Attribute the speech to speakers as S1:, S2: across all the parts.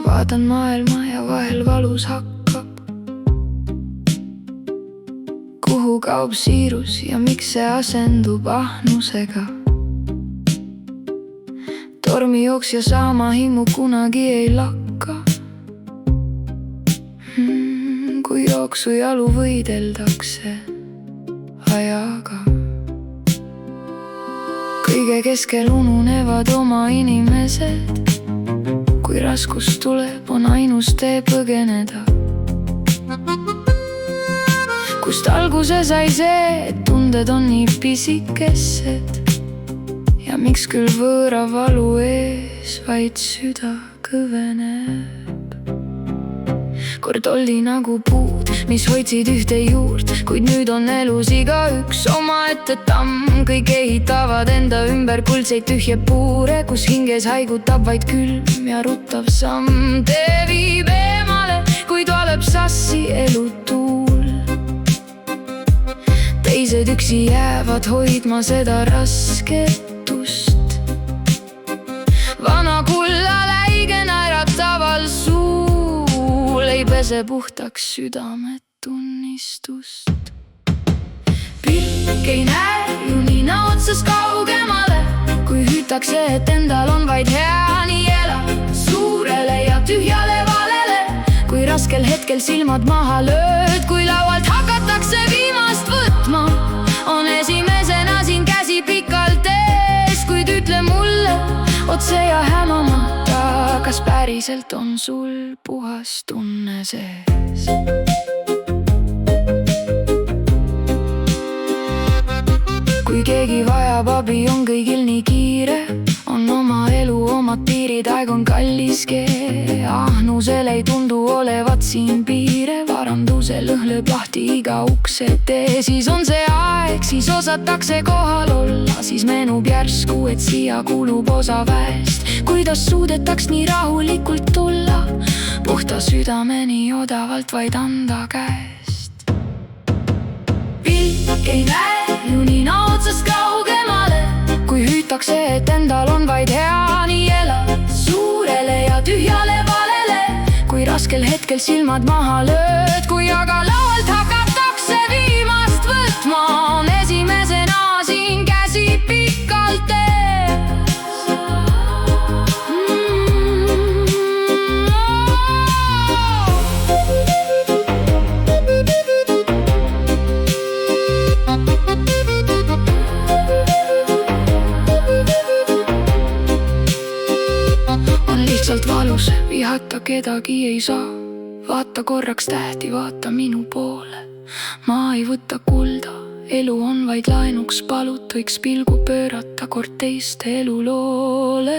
S1: Vaatan maailma ja vahel valus hakkab. Kuhu kaob siirus ja miks see asendub ahnusega? Tormijooksja saama himmu kunagi ei lakka. Kui jooksujalu võideldakse ajaga. Kõige keskel ununevad oma inimesed. Kui raskus tuleb, on ainus tee põgeneda. Kust alguse sai see, et tunded on nii pisikesed? Ja miks küll võõra valu ees vaid süda kõveneb? Kord oli nagu puud, mis hoidsid ühte juurt, kuid nüüd on elus igaüks omaette tamm. Kõik ehitavad enda ümber kuldseid tühje puure, kus hinges haigutab vaid külm ja ruttav samm. Tee viib eemale, kuid valeb sassi elutuul. Teised üksi jäävad hoidma seda rasketust. Vana kulla läige naerataval suul ei pese puhtaks südamet tunnistust. Pilk ei näe ju nina otsas kaugemale, kui hüütakse, et endal on vaid hea, nii ela suurele ja tühjale valele. Kui raskel hetkel silmad maha lööd, kui laualt hakatakse viimast võtma, on esimesena siin käsi pikalt ees. Kuid ütle mulle otse ja hämamata, kas päriselt on sul puhas tunne sees? Kui keegi vajab abi, on kõigil nii kiire. On oma elu, omad piirid, aeg on kallis kee. Ahnusel ei tundu olevat siin piire. Varandusel lõhleb lahti iga ukse tee. Siis on see aeg, siis osatakse kohal olla. Siis meenub järsku, et siia kuulub osa väest. Kuidas suudetaks nii rahulikult tulla, puhta südameni odavalt vaid anda käest. Pilk ei näe ju nina otsast kaugemale, kui hüütakse, et endal on vaid hea, nii ela suurele ja tühjale valele. Kui raskel hetkel silmad maha lööd, kui aga laualt hakatakse viimast võtma, on esimesena siin käsi pikalt ees. Lihtsalt valus, vihata kedagi ei saa. Vaata korraks tähti, vaata minu poole. Ma ei võta kulda, elu on vaid laenuks palut. Võiks pilgu pöörata kord teiste eluloole.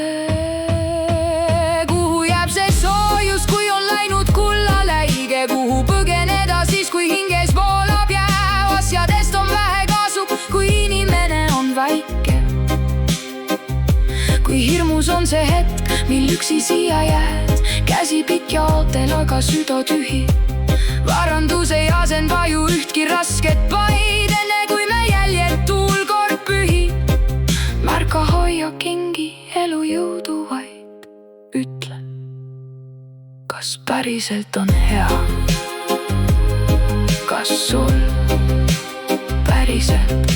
S1: Kuhu jääb see soojus, kui on läinud kulla läige? Kuhu põgeneda siis, kui hinges voolab jää? Asjadest on vähe kasu, kui inimene on väike. Kui hirmus on see hetk, mil üksi siia jääd. Käsi pikk ja ootel, aga süda tühi. Varandus ei asenda ju ühtki rasket paid, enne kui me jäljed tuul kord pühib. Märka, hoia kingi elu jõudu vaid. Ütle, kas päriselt on hea? Kas sul päriselt